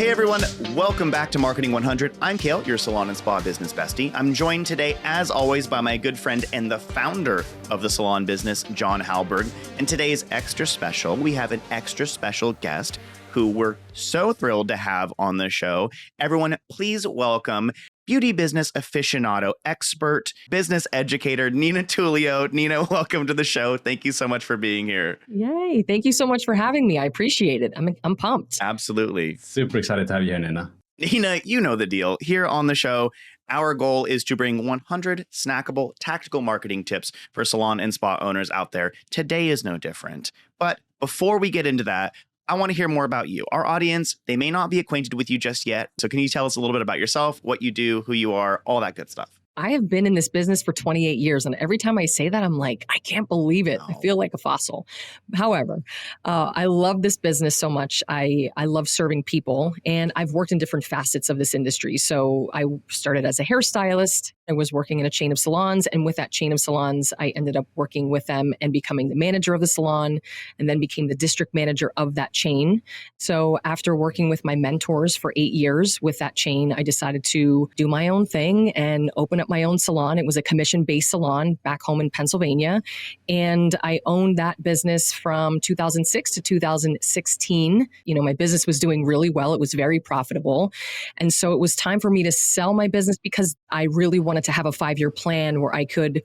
Hey everyone, welcome back to Marketing 100. I'm Kayle, your salon and spa business bestie. I'm joined today, as always, by my good friend and the founder of the salon business, John Halberg. And today is extra special. We have an extra special guest who we're so thrilled to have on the show. Everyone, please welcome beauty business aficionado, expert, business educator, Nina Tulio. Nina, welcome to the show. Thank you so much for being here. Yay. Thank you so much for having me. I appreciate it. I'm pumped. Absolutely. Super excited to have you here, Nina. Nina, you know the deal. Here on the show, our goal is to bring 100 snackable tactical marketing tips for salon and spa owners out there. Today is no different. But before we get into that, I want to hear more about you. Our audience, they may not be acquainted with you just yet. So can you tell us a little bit about yourself, what you do, who you are, all that good stuff? I have been in this business for 28 years. And every time I say that, I'm like, I can't believe it. I feel like a fossil. However, I love this business so much. I love serving people. And I've worked in different facets of this industry. So I started as a hairstylist. I was working in a chain of salons. And with that chain of salons, I ended up working with them and becoming the manager of the salon, and then became the district manager of that chain. So after working with my mentors for 8 years with that chain, I decided to do my own thing and open up my own salon. It was a commission-based salon back home in Pennsylvania. And I owned that business from 2006 to 2016. You know, my business was doing really well. It was very profitable. And so it was time for me to sell my business because I really wanted to have a 5-year plan where I could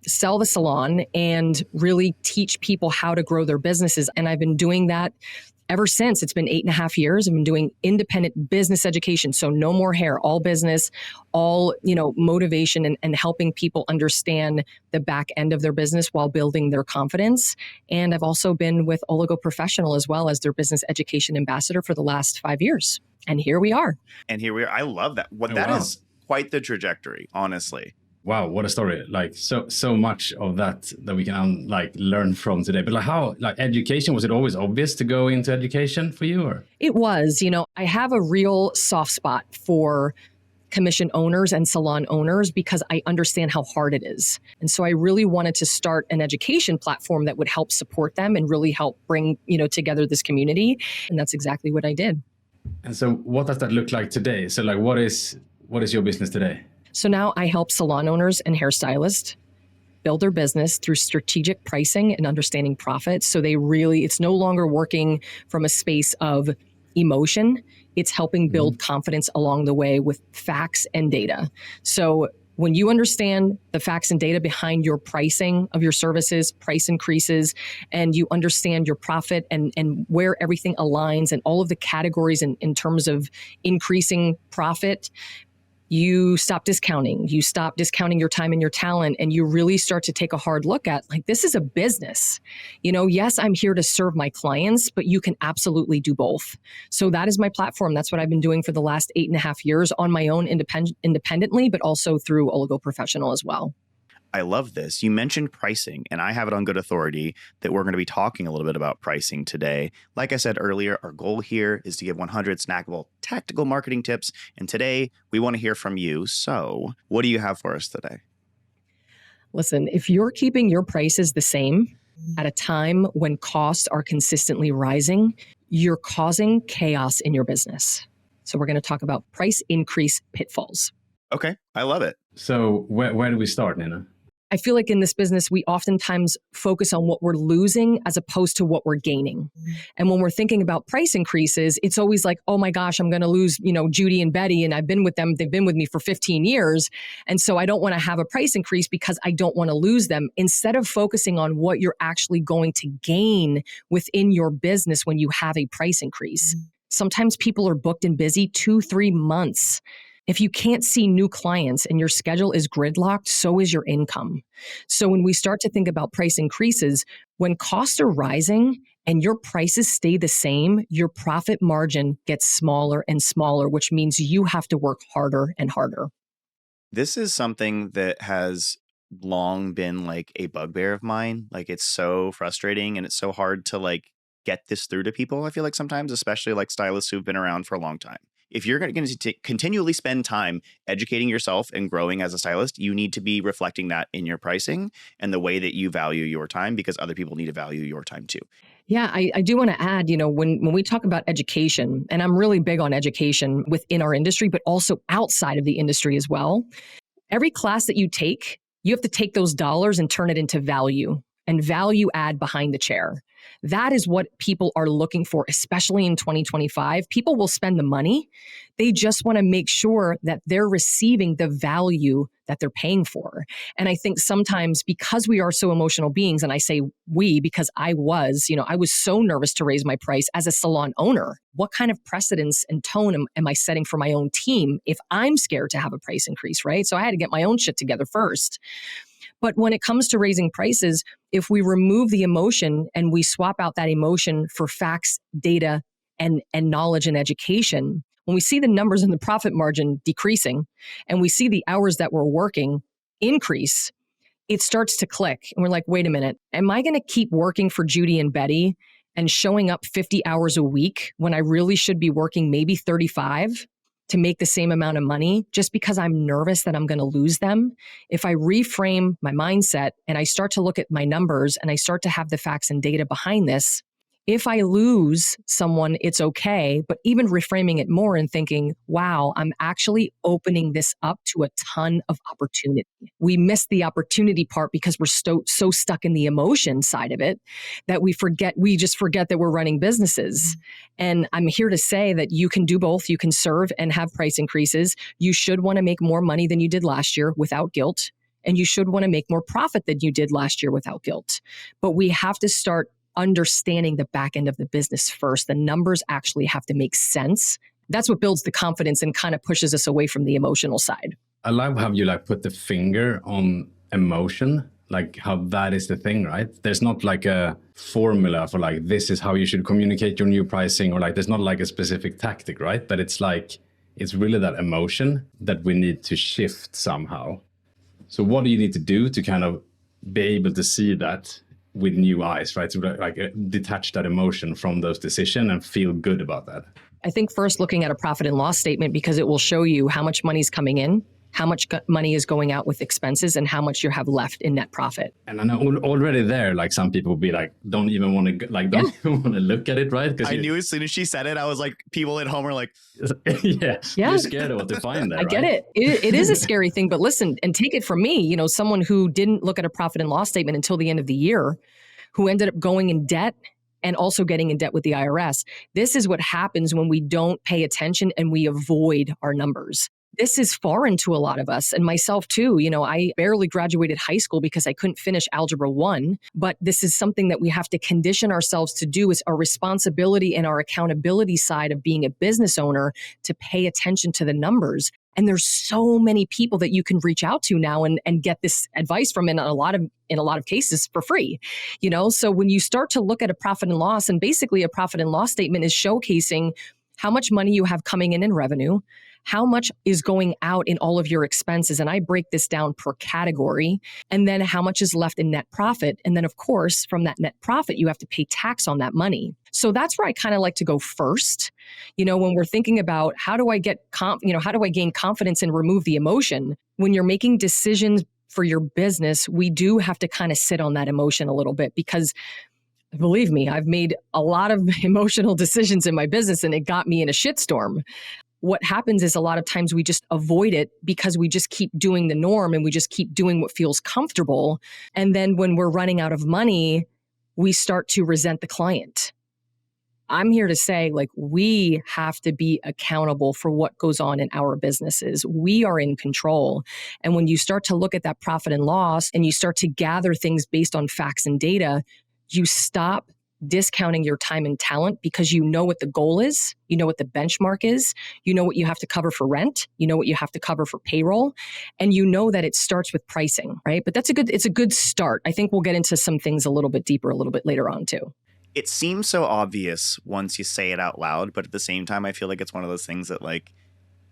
sell the salon and really teach people how to grow their businesses. And I've been doing that ever since. It's been 8.5 years. I've been doing independent business education. So no more hair, all business, all, motivation and helping people understand the back end of their business while building their confidence. And I've also been with Oligo Professional as well as their business education ambassador for the last 5 years. And here we are. I love that. That is quite the trajectory, honestly. Wow, what a story. Like so much of that we can learn from today. But how education, was it always obvious to go into education for you? Or? It was, I have a real soft spot for commission owners and salon owners because I understand how hard it is. And so I really wanted to start an education platform that would help support them and really help bring, together this community. And that's exactly what I did. And so what does that look like today? So what is your business today? So now I help salon owners and hairstylists build their business through strategic pricing and understanding profits. So it's no longer working from a space of emotion. It's helping build confidence along the way with facts and data. So when you understand the facts and data behind your pricing of your services, price increases, and you understand your profit and where everything aligns and all of the categories in terms of increasing profit, you stop discounting. You stop discounting your time and your talent, and you really start to take a hard look at, this is a business. Yes, I'm here to serve my clients, but you can absolutely do both. So that is my platform. That's what I've been doing for the last 8.5 years on my own independently, but also through Oligo Professional as well. I love this. You mentioned pricing, and I have it on good authority that we're going to be talking a little bit about pricing today. Like I said earlier, our goal here is to give 100 snackable tactical marketing tips. And today we want to hear from you. So what do you have for us today? Listen, if you're keeping your prices the same at a time when costs are consistently rising, you're causing chaos in your business. So we're going to talk about price increase pitfalls. Okay, I love it. So where do we start, Nina? I feel like in this business, we oftentimes focus on what we're losing as opposed to what we're gaining. And when we're thinking about price increases, it's always like, oh my gosh, I'm going to lose, Judy and Betty, and I've been with them. They've been with me for 15 years. And so I don't want to have a price increase because I don't want to lose them. Instead of focusing on what you're actually going to gain within your business when you have a price increase. Sometimes people are booked and busy 2-3 months. If you can't see new clients and your schedule is gridlocked, so is your income. So when we start to think about price increases, when costs are rising and your prices stay the same, your profit margin gets smaller and smaller, which means you have to work harder and harder. This is something that has long been a bugbear of mine. It's so frustrating and it's so hard to get this through to people. I feel like sometimes, especially stylists who've been around for a long time. If you're going to continually spend time educating yourself and growing as a stylist, you need to be reflecting that in your pricing and the way that you value your time, because other people need to value your time too. Yeah, I do want to add, when we talk about education, and I'm really big on education within our industry, but also outside of the industry as well. Every class that you take, you have to take those dollars and turn it into value and value add behind the chair. That is what people are looking for, especially in 2025. People will spend the money. They just want to make sure that they're receiving the value that they're paying for. And I think sometimes because we are so emotional beings, and I say we because I was so nervous to raise my price as a salon owner. What kind of precedence and tone am I setting for my own team if I'm scared to have a price increase, right? So I had to get my own shit together first. But when it comes to raising prices, if we remove the emotion and we swap out that emotion for facts, data, and knowledge and education, when we see the numbers in the profit margin decreasing and we see the hours that we're working increase, it starts to click. And we're like, wait a minute, am I going to keep working for Judy and Betty and showing up 50 hours a week when I really should be working maybe 35? To make the same amount of money just because I'm nervous that I'm going to lose them? If I reframe my mindset and I start to look at my numbers and I start to have the facts and data behind this, if I lose someone, it's okay. But even reframing it more and thinking, wow, I'm actually opening this up to a ton of opportunity. We miss the opportunity part because we're so stuck in the emotion side of it that we just forget that we're running businesses. And I'm here to say that you can do both. You can serve and have price increases. You should want to make more money than you did last year without guilt. And you should want to make more profit than you did last year without guilt. But we have to start understanding the back end of the business first. The numbers actually have to make sense. That's what builds the confidence and kind of pushes us away from the emotional side. I love how you put the finger on emotion, how that is the thing, right? There's not a formula for this is how you should communicate your new pricing, or there's not a specific tactic, right? But it's it's really that emotion that we need to shift somehow. So what do you need to do to kind of be able to see that with new eyes, right? So detach that emotion from those decisions and feel good about that. I think first looking at a profit and loss statement, because it will show you how much money is coming in, how much money is going out with expenses, and how much you have left in net profit. And I know already there, some people will be don't even want to even want to look at it, right? I knew as soon as she said it, I was like, people at home are like, yeah, you're scared of what to find there. I get it. It is a scary thing, but listen, and take it from me, someone who didn't look at a profit and loss statement until the end of the year, who ended up going in debt and also getting in debt with the IRS. This is what happens when we don't pay attention and we avoid our numbers. This is foreign to a lot of us, and myself too. I barely graduated high school because I couldn't finish Algebra 1, but this is something that we have to condition ourselves to do. Is our responsibility and our accountability side of being a business owner to pay attention to the numbers. And there's so many people that you can reach out to now and get this advice from in a lot of cases for free. So when you start to look at a profit and loss, and basically a profit and loss statement is showcasing how much money you have coming in revenue, how much is going out in all of your expenses. And I break this down per category, and then how much is left in net profit. And then of course, from that net profit, you have to pay tax on that money. So that's where I kind of like to go first. When we're thinking about how do I get, how do I gain confidence and remove the emotion? When you're making decisions for your business, we do have to kind of sit on that emotion a little bit, because believe me, I've made a lot of emotional decisions in my business and it got me in a shitstorm. What happens is a lot of times we just avoid it because we just keep doing the norm and we just keep doing what feels comfortable. And then when we're running out of money, we start to resent the client. I'm here to say, we have to be accountable for what goes on in our businesses. We are in control. And when you start to look at that profit and loss and you start to gather things based on facts and data, you stop discounting your time and talent because you know what the goal is, you know what the benchmark is, you know what you have to cover for rent, you know what you have to cover for payroll, and you know that it starts with pricing, right? But it's a good start. I think we'll get into some things a little bit deeper a little bit later on too. It seems so obvious once you say it out loud, but at the same time, I feel like it's one of those things that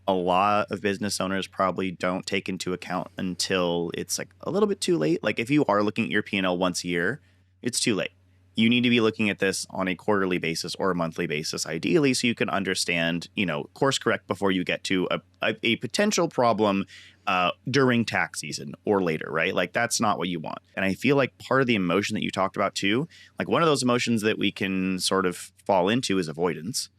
a lot of business owners probably don't take into account until it's a little bit too late. If you are looking at your P&L once a year, it's too late. You need to be looking at this on a quarterly basis or a monthly basis, ideally, so you can understand, course correct before you get to a potential problem during tax season or later, right? Like that's not what you want. And I feel like part of the emotion that you talked about too, like one of those emotions that we can sort of fall into is avoidance.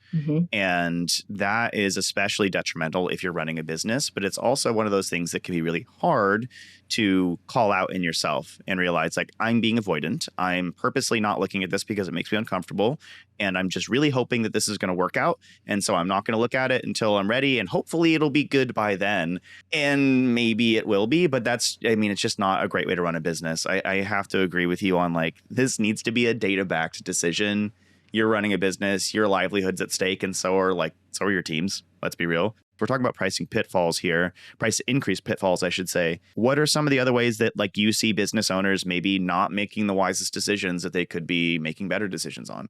And that is especially detrimental if you're running a business, but it's also one of those things that can be really hard to call out in yourself and realize like I'm being avoidant. I'm purposely not looking at this because it makes me uncomfortable. And I'm just really hoping that this is going to work out. And so I'm not going to look at it until I'm ready. And hopefully it'll be good by then. And maybe it will be, but it's just not a great way to run a business. I have to agree with you on like, this needs to be a data-backed decision. You're running a business, your livelihood's at stake, and so are your teams. Let's be real. We're talking about pricing pitfalls here, price increase pitfalls, I should say. What are some of the other ways that like you see business owners maybe not making the wisest decisions that they could be making better decisions on?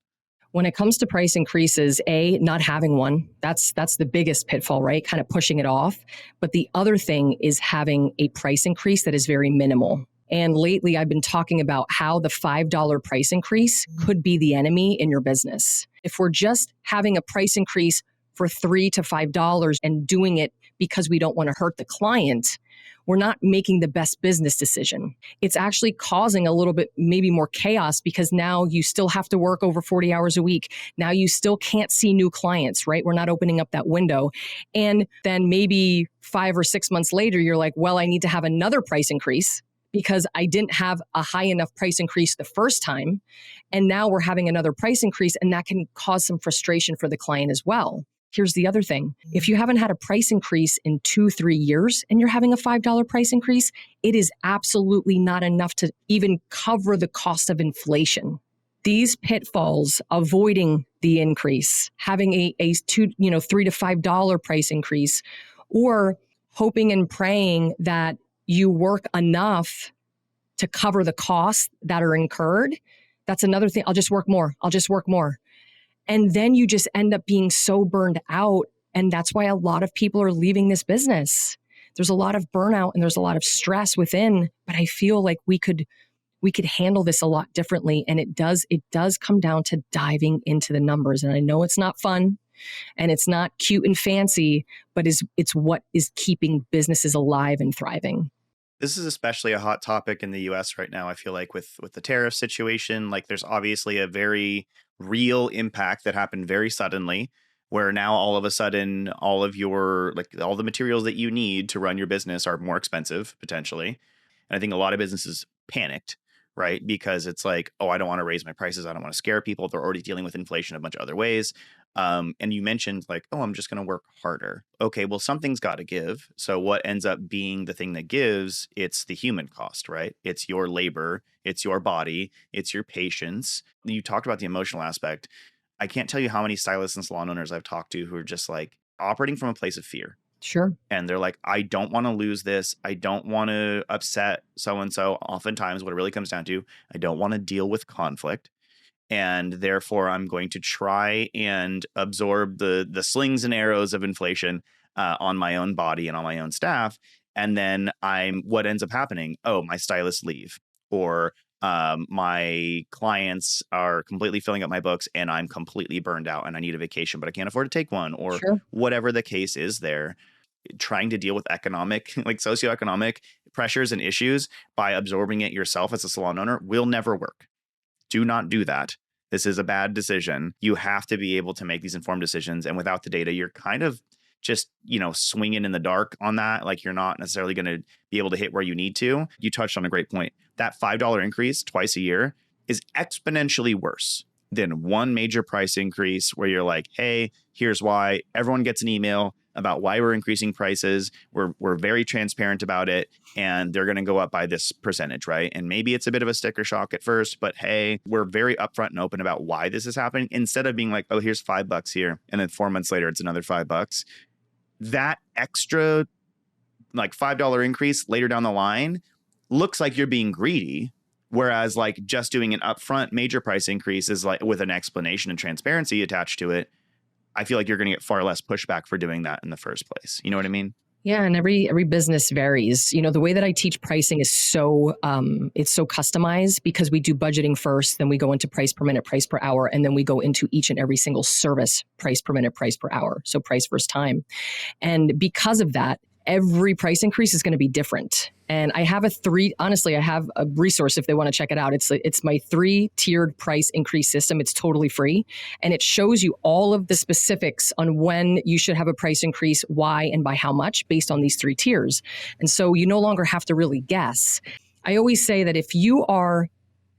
When it comes to price increases, not having one, that's the biggest pitfall, right? Kind of pushing it off. But the other thing is having a price increase that is very minimal. And lately, I've been talking about how the $5 price increase could be the enemy in your business. If we're just having a price increase for $3 to $5 and doing it because we don't want to hurt the client, we're not making the best business decision. It's actually causing a little bit, maybe more chaos because now you still have to work over 40 hours a week. Now you still can't see new clients, right? We're not opening up that window. And then maybe 5 or 6 months later, you're like, well, I need to have another price increase because I didn't have a high enough price increase the first time. And now we're having another price increase, and that can cause some frustration for the client as well. Here's the other thing. If you haven't had a price increase in 2-3 years and you're having a $5 price increase, it is absolutely not enough to even cover the cost of inflation. These pitfalls, avoiding the increase, having a $3 to $5 price increase, or hoping and praying that you work enough to cover the costs that are incurred. That's another thing. I'll just work more. And then you just end up being so burned out. And that's why a lot of people are leaving this business. There's a lot of burnout and there's a lot of stress within, but I feel like we could handle this a lot differently. And it does come down to diving into the numbers. And I know it's not fun and it's not cute and fancy, but it's what is keeping businesses alive and thriving. This is especially a hot topic in the US right now. I feel like with the tariff situation, like there's obviously a very real impact that happened very suddenly, where now all of a sudden all of your all the materials that you need to run your business are more expensive potentially. And I think a lot of businesses panicked, right? Because it's like, oh, I don't want to raise my prices. I don't want to scare people. They're already dealing with inflation a bunch of other ways. And you mentioned like, oh, I'm just going to work harder. Okay, well, something's got to give. So what ends up being the thing that gives? It's the human cost, right? It's your labor, it's your body, it's your patience. You talked about the emotional aspect. I can't tell you how many stylists and salon owners I've talked to who are just like operating from a place of fear. Sure. And they're like, I don't want to lose this. I don't want to upset so-and-so. Oftentimes what it really comes down to, I don't want to deal with conflict. And therefore, I'm going to try and absorb the slings and arrows of inflation on my own body and on my own staff. And then what ends up happening? Oh, my stylists leave, or my clients are completely filling up my books and I'm completely burned out and I need a vacation, but I can't afford to take one, or Sure. whatever the case is there. Trying to deal with economic, like socioeconomic pressures and issues by absorbing it yourself as a salon owner will never work. Do not do that. This is a bad decision. You have to be able to make these informed decisions. And without the data, you're kind of just, swinging in the dark on that. Like you're not necessarily going to be able to hit where you need to. You touched on a great point. That $5 increase twice a year is exponentially worse than one major price increase where you're like, hey, here's why. Everyone gets an email about why we're increasing prices. We're very transparent about it, and they're going to go up by this percentage, right? And maybe it's a bit of a sticker shock at first, but hey, we're very upfront and open about why this is happening, instead of being like, oh, here's $5 here, and then 4 months later it's another $5. That extra like $5 increase later down the line looks like you're being greedy. Whereas like just doing an upfront major price increase is like with an explanation and transparency attached to it, I feel like you're going to get far less pushback for doing that in the first place. You know what I mean? Yeah, and every business varies. The way that I teach pricing is it's so customized because we do budgeting first, then we go into price per minute, price per hour, and then we go into each and every single service, price per minute, price per hour. So price versus time. And because of that, every price increase is going to be different. And I have I have a resource if they want to check it out. It's my 3-tiered price increase system. It's totally free. And it shows you all of the specifics on when you should have a price increase, why, and by how much based on these 3 tiers. And so you no longer have to really guess. I always say that if you are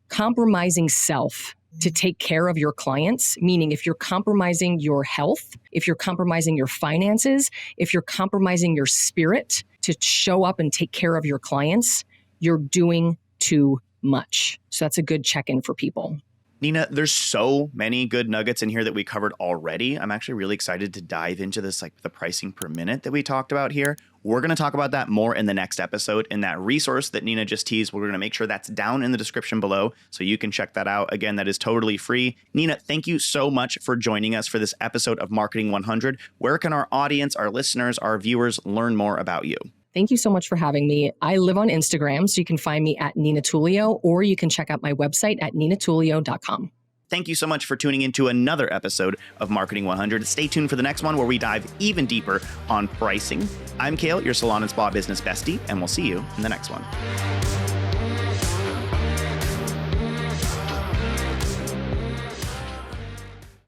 compromising self to take care of your clients, meaning if you're compromising your health, if you're compromising your finances, if you're compromising your spirit to show up and take care of your clients, you're doing too much. So that's a good check-in for people. Nina, there's so many good nuggets in here that we covered already. I'm actually really excited to dive into this, like the pricing per minute that we talked about here. We're going to talk about that more in the next episode. In that resource that Nina just teased, we're going to make sure that's down in the description below so you can check that out. Again, that is totally free. Nina, thank you so much for joining us for this episode of Marketing 100. Where can our audience, our listeners, our viewers learn more about you? Thank you so much for having me. I live on Instagram, so you can find me at Nina Tulio, or you can check out my website at ninatulio.com. Thank you so much for tuning into another episode of Marketing 100. Stay tuned for the next one where we dive even deeper on pricing. I'm Kayle, your salon and spa business bestie, and we'll see you in the next one.